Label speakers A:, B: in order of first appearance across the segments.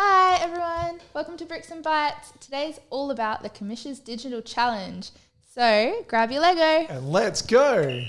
A: Hi everyone, welcome to Bricks and Bytes. Today's all about the Commission's Digital Challenge. So grab your Lego.
B: And let's go!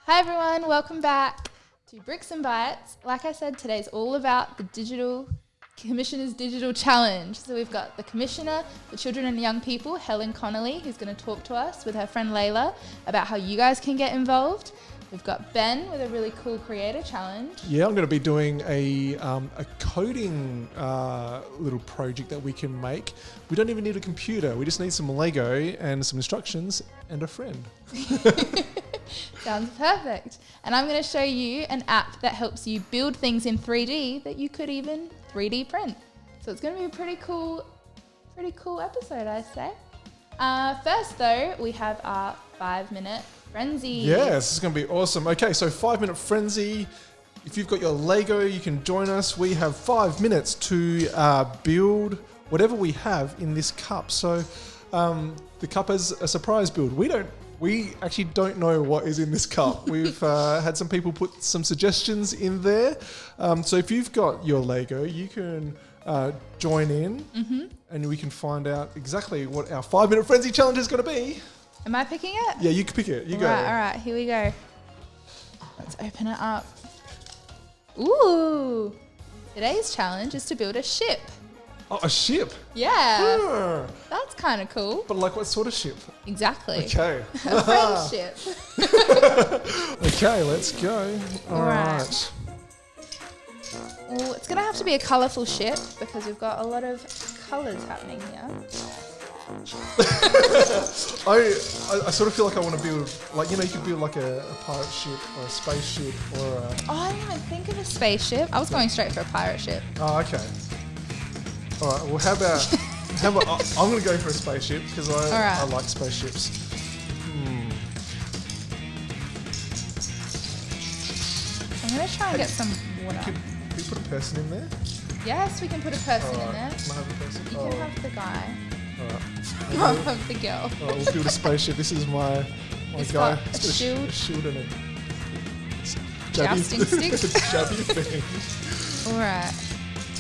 A: Hi everyone, welcome back to Bricks and Bytes. Like I said, today's all about the Commissioner's Digital Challenge. So we've got the Commissioner for Children and Young People, Helen Connolly, who's going to talk to us with her friend Layla about how you guys can get involved. We've got Ben with a really cool creator challenge.
B: Yeah, I'm going to be doing a coding little project that we can make. We don't even need a computer. We just need some Lego and some instructions and a friend.
A: Sounds perfect. And I'm going to show you an app that helps you build things in 3D that you could even 3D print. So it's going to be a pretty cool episode, I say. First though, we have our 5-minute frenzy.
B: Yes, this is going to be awesome. Okay, so 5-minute frenzy. If you've got your Lego, you can join us. We have 5 minutes to build whatever we have in this cup. So the cup is a surprise build. We actually don't know what is in this cup. We've had some people put some suggestions in there. So if you've got your Lego, you can join in and we can find out exactly what our 5-minute frenzy challenge is going to be.
A: Am I picking it?
B: Yeah, you can pick it. You go.
A: All right, here we go. Let's open it up. Ooh! Today's challenge is to build a ship.
B: Oh, a ship?
A: Yeah. That's kind of cool.
B: But like what sort of ship?
A: Exactly.
B: Okay.
A: A friendship.
B: Okay, let's go. All right.
A: Well, it's going to have to be a colourful ship because we've got a lot of colours happening here.
B: I sort of feel like I want to build, like, you know, you could build like a pirate ship or a spaceship or a...
A: Oh, I didn't even think of a spaceship. I was going straight for a pirate ship.
B: Oh, okay. All right, well, how about I'm going to go for a spaceship because I like spaceships.
A: I'm going to try and get some water.
B: Can we put a person in there?
A: Yes, we can put a person in there.
B: Can I have a person?
A: You can have the guy.
B: All right.
A: I'll have the girl.
B: All right, we'll build a spaceship. This is my
A: It's
B: guy.
A: got a
B: It's got
A: shield.
B: a shield and a
A: Jousting stick.
B: jabby thing.
A: All right.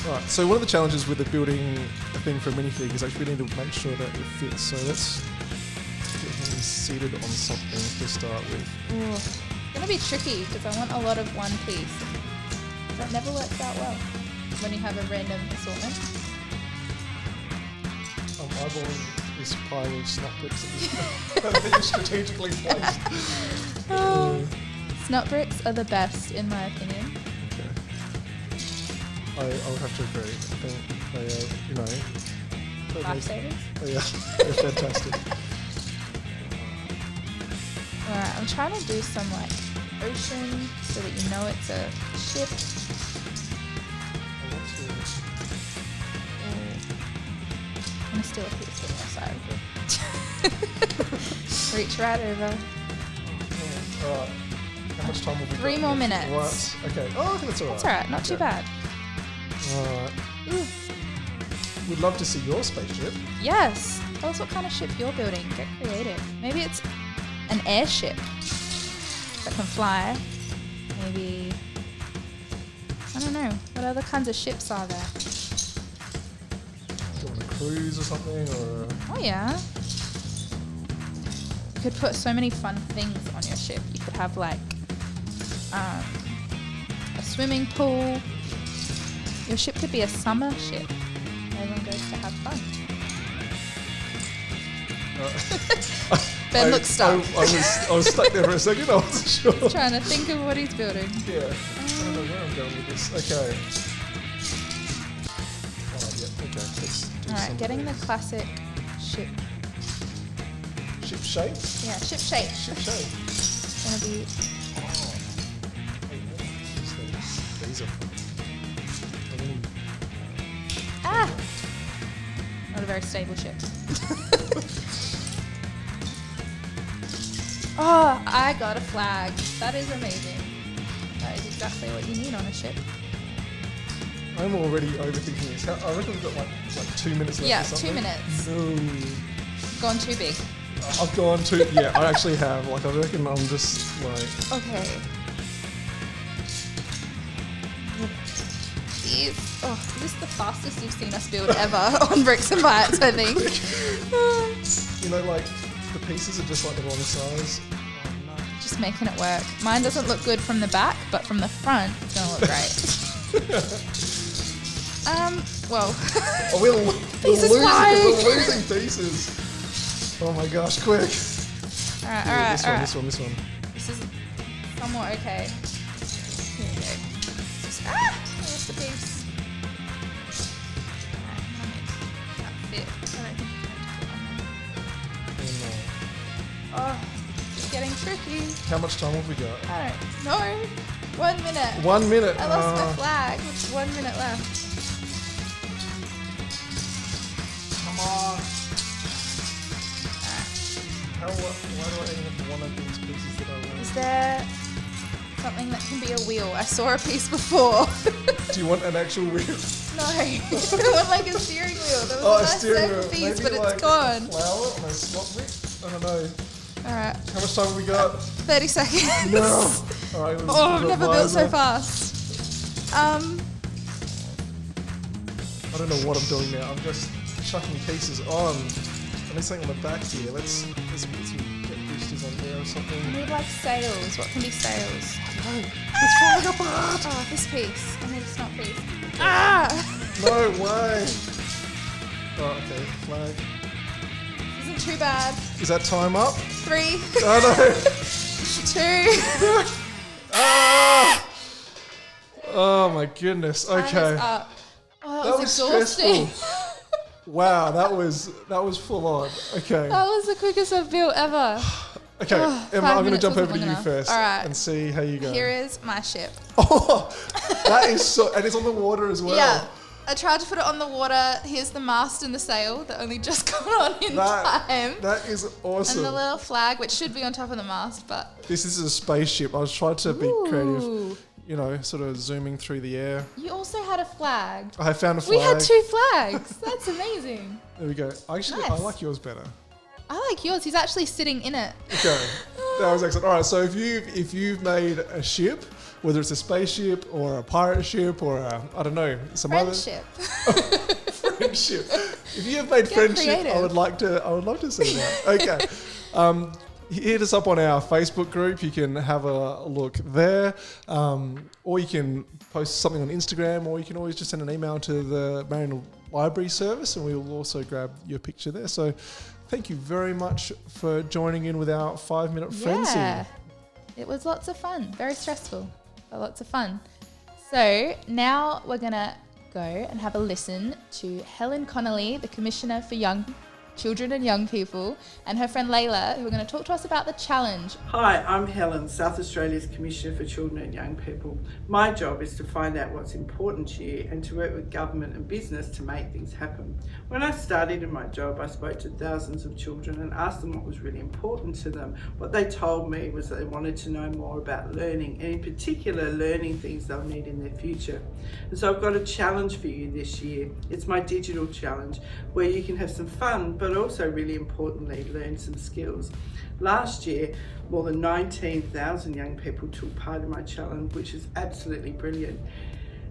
B: Right, so one of the challenges with the building a thing for a minifig is actually we need to make sure that it fits. So let's get him seated on something to start with.
A: Ooh. It's going to be tricky because I want a lot of one piece. That never works out well when you have a random assortment.
B: I'm eyeballing this pile of snot bricks that is strategically placed.
A: Snot bricks are the best in my opinion.
B: Okay. I would have to agree. I think they are, you know...
A: Lifesavers.
B: Oh yeah, they're fantastic.
A: Alright, I'm trying to do some like ocean so that you know it's a ship.
B: I want
A: I'm going to steal a piece from your side. Reach right over.
B: to... Alright. How much time will we
A: 3 more minutes.
B: What? Okay. Oh, I think that's alright.
A: That's alright, not too bad.
B: Alright. We'd love to see your spaceship.
A: Yes. Tell us what kind of ship you're building. Get creative. Maybe it's an airship that can fly. Maybe, I don't know. What other kinds of ships are there?
B: Do you want a cruise or something? Or
A: Oh yeah. You could put so many fun things on your ship. You could have like a swimming pool. Your ship could be a summer ship. Everyone goes to have fun. Ben looks stuck.
B: I was stuck there for a second. I wasn't sure.
A: Trying to think of what he's building.
B: Yeah. I don't know where I'm going with this. Okay. Yeah. Okay. Let's do
A: Alright, getting the classic ship.
B: ship shape.
A: Yeah, ship shape.
B: Ship shape.
A: gonna be.
B: These are
A: Ah! Not a very stable ship. Oh, I got a flag. That is amazing. That is exactly what you need on a ship.
B: I'm already overthinking this. I reckon we've got like 2 minutes left.
A: Yeah,
B: or something.
A: 2 minutes.
B: No.
A: Gone too big.
B: I've gone too. Yeah, I actually have. Like, I reckon I'm just like.
A: Okay. These. Oh, this is the fastest you've seen us build ever on Bricks and Bytes, I think.
B: You know, like the pieces are just like the wrong size.
A: Just making it work. Mine doesn't look good from the back, but from the front, it's gonna look great. Well.
B: Oh, we're
A: Pieces
B: losing.
A: flying.
B: We're losing pieces. Oh my gosh! Quick.
A: Alright.
B: This one.
A: This is somewhat okay. Here we go. There's the piece. Alright, that fit. I don't think it's meant to fit on there. Oh, it's getting tricky.
B: How much time have we got?
A: I don't know. 1 minute.
B: 1 minute.
A: I lost my flag with 1 minute left.
B: Come on. Why do I even have one of these pieces that I want?
A: Is there something that can be a wheel? I saw a piece before.
B: Do you want an actual wheel?
A: No. I want like a steering wheel. There was a nice circle piece, but
B: like
A: it's gone.
B: A flower on a slot pick? I don't know.
A: Alright.
B: How much time have we got?
A: 30 seconds.
B: No. Alright,
A: Oh, I've never built so fast.
B: I don't know what I'm doing now. I'm just chucking pieces on. At least something on the back here. Let's put some get boosters on there or something.
A: I need like sails. What can be sails?
B: No, it's falling apart.
A: Oh, this piece. I need a snot piece. Ah!
B: No way. Oh, okay. Flag.
A: Isn't too bad.
B: Is that time up?
A: 3,
B: Oh no.
A: 2.
B: Ah! Oh my goodness.
A: Time
B: Okay.
A: is up. Oh,
B: That
A: that
B: was
A: was exhausting.
B: Wow, that was full on. Okay.
A: That was the quickest I've built ever.
B: Okay,
A: Oh,
B: Emma,
A: 5
B: I'm going to
A: minutes
B: jump
A: wasn't
B: over to
A: long
B: you
A: enough.
B: first
A: All right.
B: and see how you go.
A: Here is my ship.
B: Oh, that is so, and it's on the water as well.
A: Yeah. I tried to put it on the water. Here's the mast and the sail that only just got on in time.
B: That is awesome.
A: And the little flag, which should be on top of the mast, but...
B: This is a spaceship. I was trying to be creative,
A: Ooh.
B: you know, sort of zooming through the air.
A: You also had a flag.
B: I found a flag.
A: We had 2 flags. That's amazing.
B: There we go. Actually, I
A: Nice.
B: like yours better.
A: I like yours. He's actually sitting in it.
B: Okay, that was excellent. All right, so if you've made a ship, whether it's a spaceship or a pirate ship or a, I don't know, some
A: Friendship.
B: other friendship. If you have made
A: Get
B: friendship,
A: creative.
B: I would love to see that. Okay. Hit us up on our Facebook group. You can have a look there, or you can post something on Instagram, or you can always just send an email to the Marion Library Service, and we will also grab your picture there. So, thank you very much for joining in with our 5-minute frenzy.
A: Yeah. It was lots of fun. Very stressful, but lots of fun. So now we're going to go and have a listen to Helen Connolly, the Commissioner for Children and Young People, and her friend Layla, who are going to talk to us about the challenge.
C: Hi, I'm Helen, South Australia's Commissioner for Children and Young People. My job is to find out what's important to you and to work with government and business to make things happen. When I started in my job, I spoke to thousands of children and asked them what was really important to them. What they told me was that they wanted to know more about learning, and in particular, learning things they'll need in their future. And so I've got a challenge for you this year. It's my digital challenge, where you can have some fun, but also really importantly, learn some skills. Last year, more than 19,000 young people took part in my challenge, which is absolutely brilliant.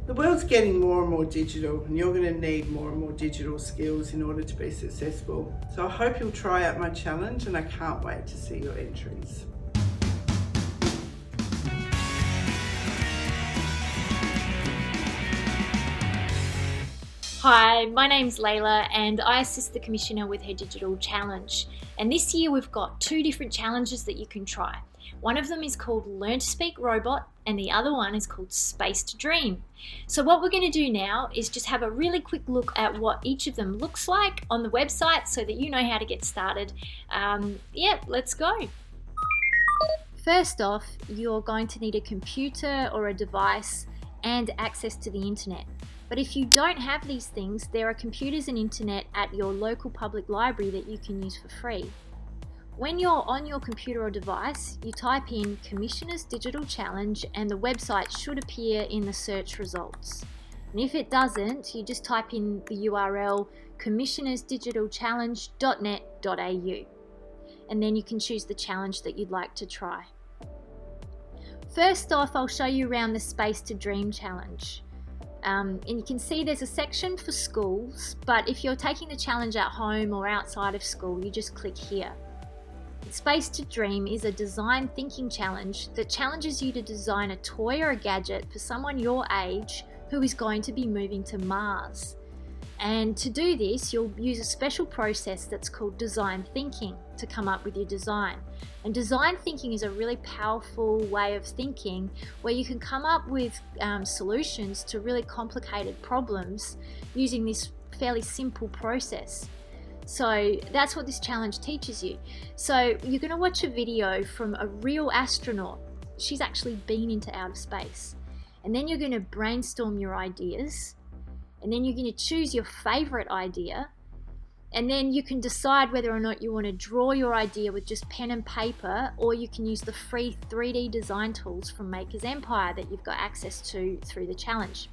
C: The world's getting more and more digital, and you're going to need more and more digital skills in order to be successful. So I hope you'll try out my challenge, and I can't wait to see your entries.
D: Hi, my name's Layla and I assist the Commissioner with her digital challenge. And this year we've got 2 different challenges that you can try. One of them is called Learn to Speak Robot and the other one is called Space to Dream. So what we're going to do now is just have a really quick look at what each of them looks like on the website so that you know how to get started. Let's go. First off, you're going to need a computer or a device and access to the internet. But if you don't have these things, there are computers and internet at your local public library that you can use for free. When you're on your computer or device, you type in Commissioner's Digital Challenge and the website should appear in the search results. And if it doesn't, you just type in the URL commissionersdigitalchallenge.net.au, and then you can choose the challenge that you'd like to try. First off, I'll show you around the Space to Dream challenge. And you can see there's a section for schools, but if you're taking the challenge at home or outside of school, you just click here. Space to Dream is a design thinking challenge that challenges you to design a toy or a gadget for someone your age who is going to be moving to Mars. And to do this, you'll use a special process that's called design thinking to come up with your design. And design thinking is a really powerful way of thinking where you can come up with solutions to really complicated problems using this fairly simple process. So that's what this challenge teaches you. So you're going to watch a video from a real astronaut. She's actually been into outer space. And then you're going to brainstorm your ideas. And then you're going to choose your favorite idea. And then you can decide whether or not you want to draw your idea with just pen and paper, or you can use the free 3D design tools from Maker's Empire that you've got access to through the challenge.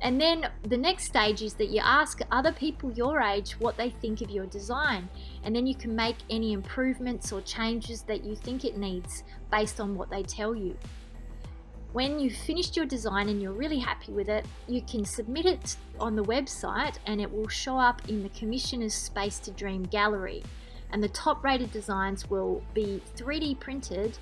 D: And then the next stage is that you ask other people your age what they think of your design, and then you can make any improvements or changes that you think it needs based on what they tell you. When you've finished your design and you're really happy with it, you can submit it on the website and it will show up in the Commissioner's Space to Dream gallery. And the top rated designs will be 3D printed,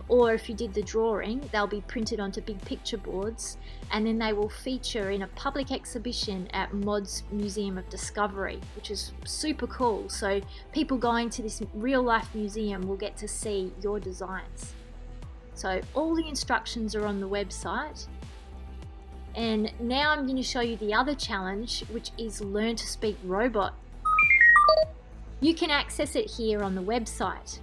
D: or if you did the drawing, they'll be printed onto big picture boards, and then they will feature in a public exhibition at Mod's Museum of Discovery, which is super cool. So people going to this real life museum will get to see your designs. So all the instructions are on the website. And now I'm going to show you the other challenge, which is Learn to Speak Robot. You can access it here on the website.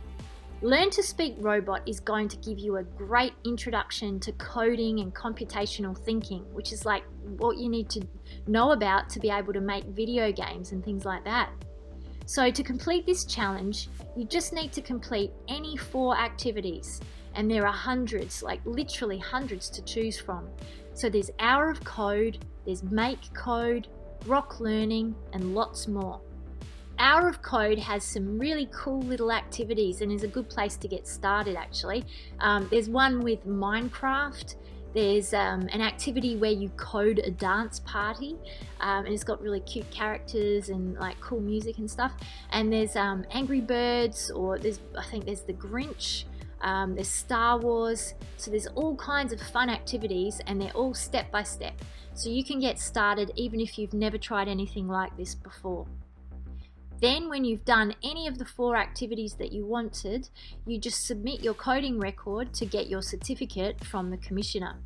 D: Learn to Speak Robot is going to give you a great introduction to coding and computational thinking, which is like what you need to know about to be able to make video games and things like that. So to complete this challenge, you just need to complete any 4 activities. And there are hundreds, like literally hundreds to choose from. So there's Hour of Code, there's Make Code, Rock Learning, and lots more. Hour of Code has some really cool little activities and is a good place to get started actually. There's one with Minecraft. There's an activity where you code a dance party, and it's got really cute characters and like cool music and stuff. And there's Angry Birds, or I think there's the Grinch. There's Star Wars. So there's all kinds of fun activities, and they're all step by step. So you can get started even if you've never tried anything like this before. Then when you've done any of the 4 activities that you wanted, you just submit your coding record to get your certificate from the Commissioner.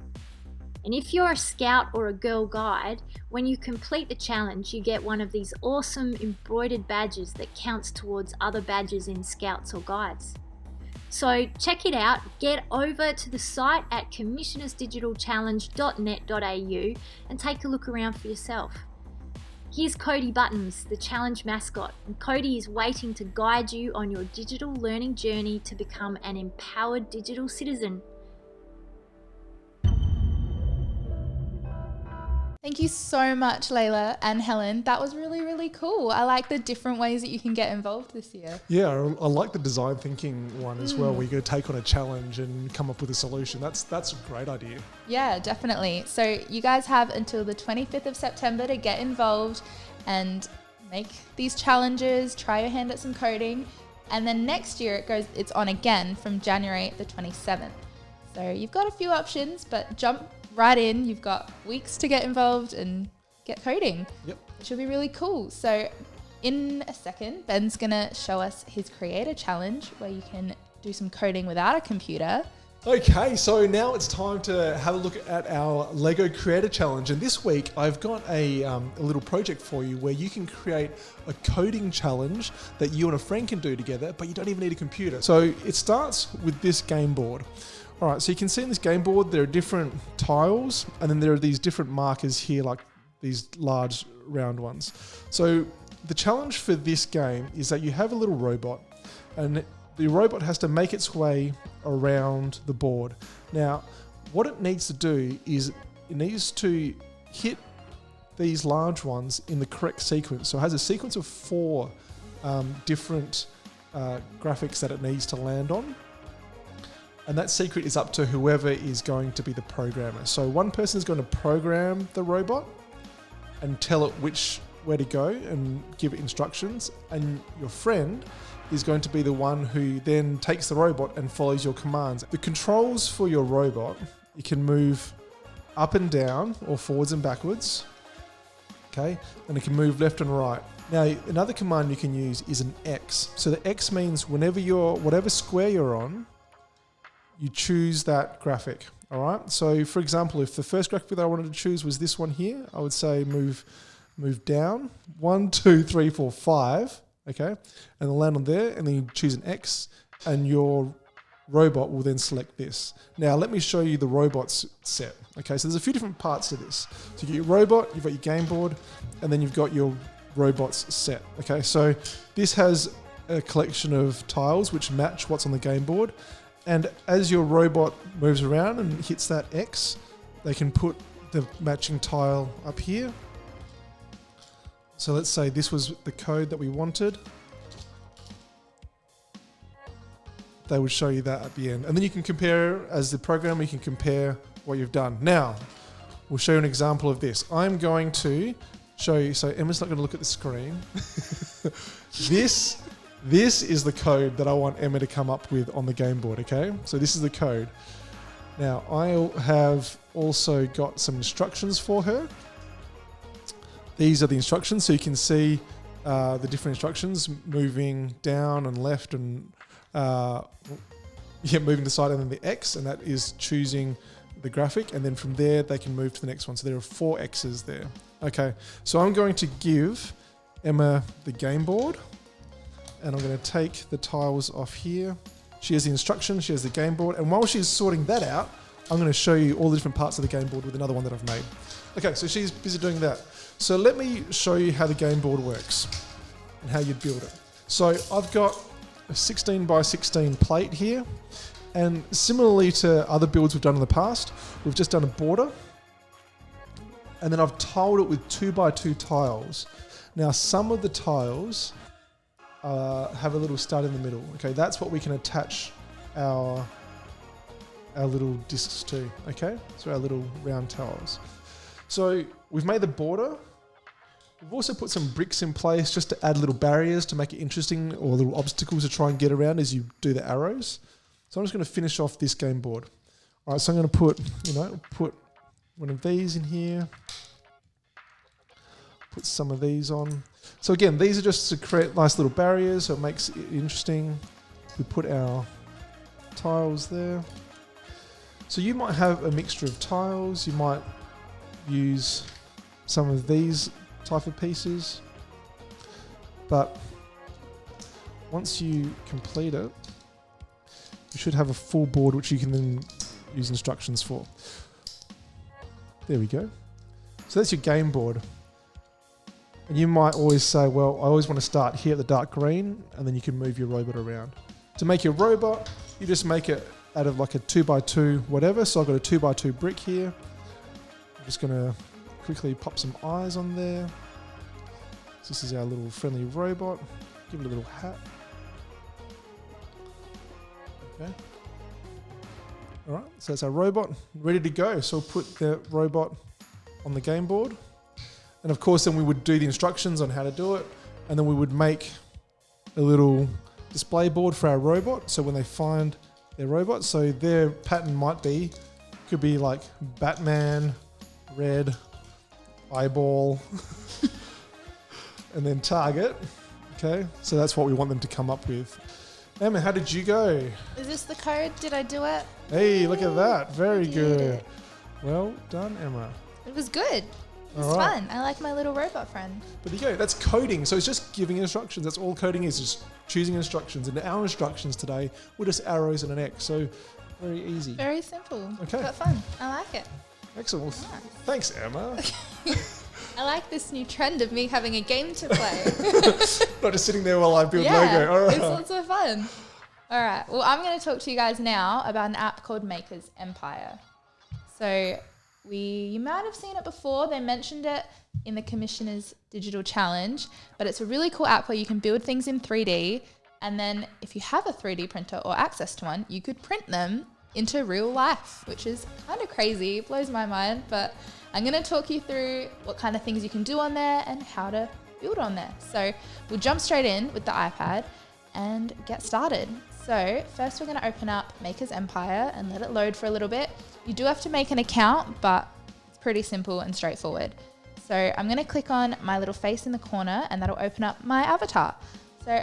D: And if you're a Scout or a Girl Guide, when you complete the challenge, you get one of these awesome embroidered badges that counts towards other badges in Scouts or Guides. So check it out, get over to the site at commissionersdigitalchallenge.net.au and take a look around for yourself. Here's Cody Buttons, the challenge mascot, and Cody is waiting to guide you on your digital learning journey to become an empowered digital citizen.
A: Thank you so much, Layla and Helen. That was really, really cool. I like the different ways that you can get involved this year.
B: Yeah, I like the design thinking one as well, where you go take on a challenge and come up with a solution. That's a great idea.
A: Yeah, definitely. So you guys have until the 25th of September to get involved and make these challenges, try your hand at some coding. And then next year it's on again from January the 27th. So you've got a few options, but jump right in. You've got weeks to get involved and get coding.
B: Yep.
A: Which will be really cool. So in a second, Ben's going to show us his creator challenge where you can do some coding without a computer.
B: Okay, so now it's time to have a look at our Lego Creator Challenge. And this week I've got a little project for you where you can create a coding challenge that you and a friend can do together, but you don't even need a computer. So it starts with this game board. All right, so you can see in this game board there are different tiles, and then there are these different markers here, like these large round ones. So the challenge for this game is that you have a little robot, and the robot has to make its way around the board. Now, what it needs to do is it needs to hit these large ones in the correct sequence. So it has a sequence of 4 different graphics that it needs to land on. And that secret is up to whoever is going to be the programmer. So one person is going to program the robot and tell it where to go and give it instructions. And your friend is going to be the one who then takes the robot and follows your commands. The controls for your robot, you can move up and down or forwards and backwards, okay? And it can move left and right. Now, another command you can use is an X. So the X means whatever square you're on, you choose that graphic, all right? So for example, if the first graphic that I wanted to choose was this one here, I would say move down, 1, 2, 3, 4, 5, okay? And it'll land on there, and then you choose an X, and your robot will then select this. Now, let me show you the robots set. Okay, so there's a few different parts to this. So you get your robot, you've got your game board, and then you've got your robots set. Okay, so this has a collection of tiles which match what's on the game board. And as your robot moves around and hits that X, they can put the matching tile up here. So let's say this was the code that we wanted. They would show you that at the end. And then you can compare, as the programmer, you can compare what you've done. Now, we'll show you an example of this. I'm going to show you, so Emma's not going to look at the screen. This is the code that I want Emma to come up with on the game board, okay? So this is the code. Now, I have also got some instructions for her. These are the instructions, so you can see the different instructions moving down and left and moving the side, and then the X, and that is choosing the graphic, and then from there they can move to the next one. So there are 4 X's there. Okay, so I'm going to give Emma the game board, and I'm going to take the tiles off here. She has the instructions, she has the game board, and while she's sorting that out, I'm going to show you all the different parts of the game board with another one that I've made. Okay, so she's busy doing that. So let me show you how the game board works and how you'd build it. So I've got a 16 by 16 plate here, and similarly to other builds we've done in the past, we've just done a border, and then I've tiled it with 2 by 2 tiles. Now some of the tiles have a little stud in the middle. Okay, that's what we can attach our little discs to. Okay, so our little round tiles. So we've made the border. We've also put some bricks in place just to add little barriers to make it interesting, or little obstacles to try and get around as you do the arrows. So I'm just going to finish off this game board. All right, so I'm going to put one of these in here. Put some of these on. So again, these are just to create nice little barriers, so it makes it interesting. We put our tiles there. So you might have a mixture of tiles. You might use some of these type of pieces, but once you complete it, you should have a full board which you can then use instructions for. There we go. So that's your game board. And you might always say, well, I always want to start here at the dark green, and then you can move your robot around. To make your robot, you just make it out of like a 2 by 2 whatever. So I've got a 2 by 2 brick here. I'm just going to quickly pop some eyes on there. So this is our little friendly robot. Give it a little hat. Okay. All right, so that's our robot ready to go. So we'll put the robot on the game board. And of course, then we would do the instructions on how to do it. And then we would make a little display board for our robot. So when they find their robot, so their pattern could be like Batman, red, eyeball, and then target. Okay, so that's what we want them to come up with. Emma, how did you go?
A: Is this the code? Did I do it?
B: Hey, look at that. Very
A: did
B: good.
A: it.
B: Well done, Emma.
A: It was good. It was
B: All right.
A: fun. I like my little robot friend.
B: But there you go. That's coding. So it's just giving instructions. That's all coding is, just choosing instructions. And our instructions today were just arrows and an X. So very easy.
A: Very simple.
B: Okay.
A: But fun. I like it.
B: Excellent. Well,
A: Nice.
B: thanks, Emma.
A: I like this new trend of me having a game to play.
B: Not just sitting there while I build
A: yeah,
B: Lego. All right.
A: it's lots of fun. All right. Well, I'm going to talk to you guys now about an app called Maker's Empire. So you might have seen it before. They mentioned it in the Commissioner's Digital Challenge, but it's a really cool app where you can build things in 3D. And then if you have a 3D printer or access to one, you could print them into real life, which is kind of crazy. It blows my mind, but I'm going to talk you through what kind of things you can do on there and how to build on there. So we'll jump straight in with the iPad and get started. So first we're going to open up Maker's Empire and let it load for a little bit. You do have to make an account, but it's pretty simple and straightforward. So I'm going to click on my little face in the corner and that'll open up my avatar. So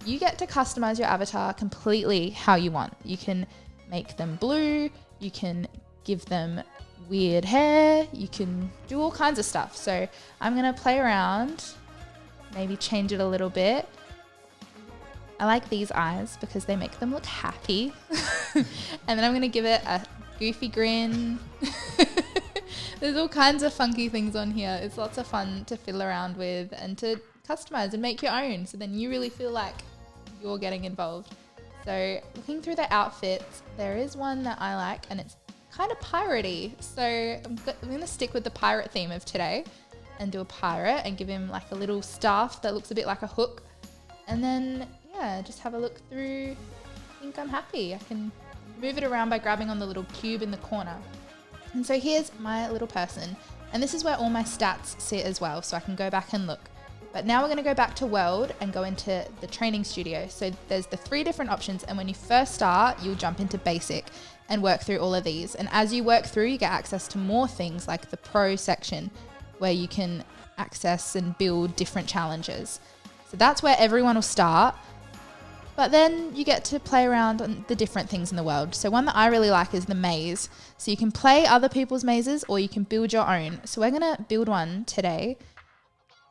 A: you get to customize your avatar completely how you want. You can make them blue, you can give them weird hair, you can do all kinds of stuff. So I'm going to play around, maybe change it a little bit. I like these eyes because they make them look happy. And then I'm going to give it a goofy grin. There's all kinds of funky things on here. It's lots of fun to fiddle around with and to customize and make your own. So then you really feel like you're getting involved. So looking through the outfits, there is one that I like and it's kind of piratey. So I'm going to stick with the pirate theme of today and do a pirate and give him like a little staff that looks a bit like a hook. And then, yeah, just have a look through. I think I'm happy. I can move it around by grabbing on the little cube in the corner. And so here's my little person. And this is where all my stats sit as well. So I can go back and look. But now we're going to go back to World and go into the training studio. So there's the 3 different options. And when you first start, you'll jump into basic and work through all of these. And as you work through, you get access to more things like the pro section where you can access and build different challenges. So that's where everyone will start. But then you get to play around on the different things in the world. So one that I really like is the maze. So you can play other people's mazes or you can build your own. So we're going to build one today.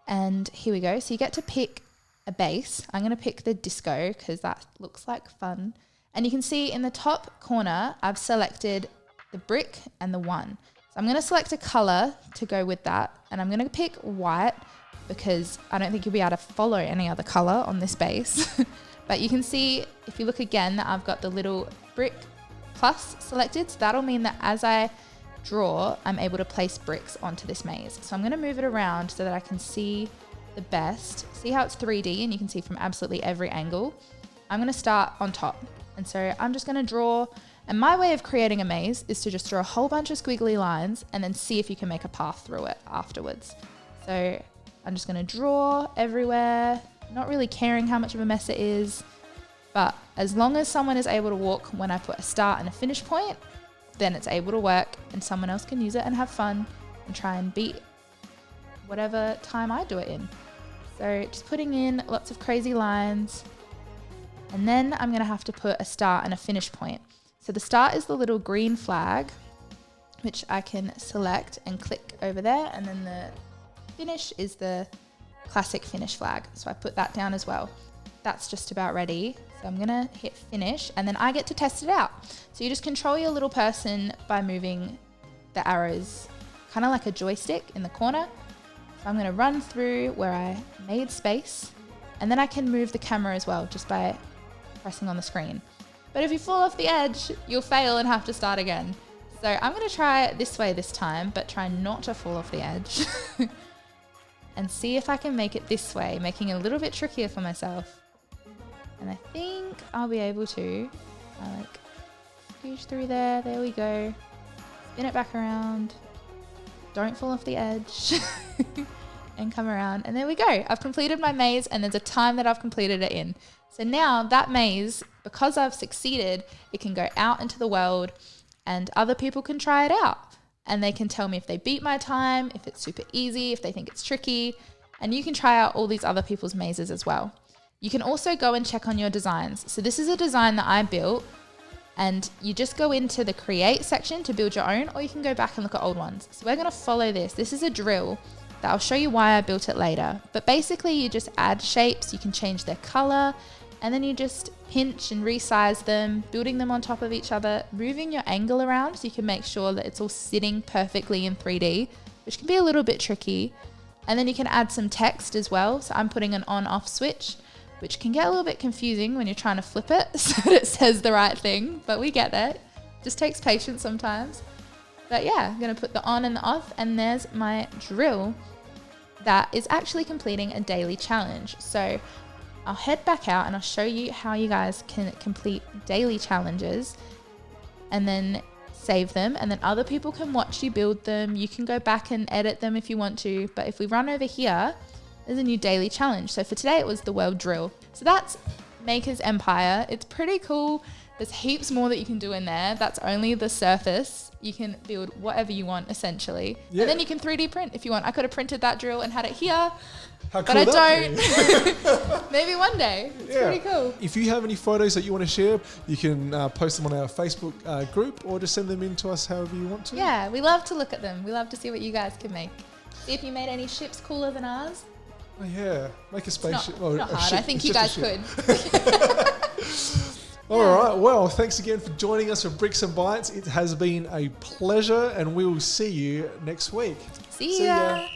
A: And here we go. So you get to pick a base. I'm going to pick the disco because that looks like fun. And you can see in the top corner, I've selected the brick and the 1. So I'm going to select a color to go with that. And I'm going to pick white because I don't think you'll be able to follow any other color on this base. But you can see, if you look again, that I've got the little brick plus selected. So that'll mean that as I draw, I'm able to place bricks onto this maze. So I'm going to move it around so that I can see the best. See how it's 3D and you can see from absolutely every angle. I'm going to start on top. And so I'm just going to draw. And my way of creating a maze is to just draw a whole bunch of squiggly lines and then see if you can make a path through it afterwards. So I'm just going to draw everywhere, not really caring how much of a mess it is. But as long as someone is able to walk when I put a start and a finish point, then it's able to work and someone else can use it and have fun and try and beat whatever time I do it in. So just putting in lots of crazy lines. And then I'm going to have to put a start and a finish point. So the start is the little green flag, which I can select and click over there. And then the finish is the classic finish flag. So I put that down as well. That's just about ready. So I'm going to hit finish and then I get to test it out. So you just control your little person by moving the arrows, kind of like a joystick in the corner. So I'm going to run through where I made space and then I can move the camera as well just by pressing on the screen. But if you fall off the edge, you'll fail and have to start again. So I'm going to try it this way this time, but try not to fall off the edge and see if I can make it this way, making it a little bit trickier for myself. And I think I'll be able to. I like scooch through there. There we go. Spin it back around. Don't fall off the edge. And come around. And there we go. I've completed my maze and there's a time that I've completed it in. So now that maze, because I've succeeded, it can go out into the world and other people can try it out. And they can tell me if they beat my time, if it's super easy, if they think it's tricky. And you can try out all these other people's mazes as well. You can also go and check on your designs. So this is a design that I built, and you just go into the create section to build your own, or you can go back and look at old ones. So we're going to follow this. This is a drill that I'll show you why I built it later. But basically you just add shapes, you can change their color, and then you just pinch and resize them, building them on top of each other, moving your angle around so you can make sure that it's all sitting perfectly in 3D, which can be a little bit tricky. And then you can add some text as well. So I'm putting an on-off switch, which can get a little bit confusing when you're trying to flip it so that it says the right thing, but we get there. Just takes patience sometimes. But yeah, I'm gonna put the on and the off, and there's my drill that is actually completing a daily challenge. So I'll head back out and I'll show you how you guys can complete daily challenges and then save them, and then other people can watch you build them. You can go back and edit them if you want to, but if we run over here, there's a new daily challenge. So for today it was the world drill. So that's Maker's Empire. It's pretty cool. There's heaps more that you can do in there. That's only the surface. You can build whatever you want essentially.
B: Yeah.
A: And then you can 3D print if you want. I could have printed that drill and had it here,
B: How
A: but
B: cool
A: I
B: would that
A: don't. Maybe one day. It's pretty cool.
B: If you have any photos that you want to share, you can post them on our Facebook group, or just send them in to us however you want to.
A: Yeah, we love to look at them. We love to see what you guys can make. See if you made any ships cooler than ours.
B: Oh yeah, make a spaceship.
A: It's not hard. I think you guys could.
B: All right. Well, thanks again for joining us for Bricks and Bytes. It has been a pleasure, and we will see you next week.
A: See ya.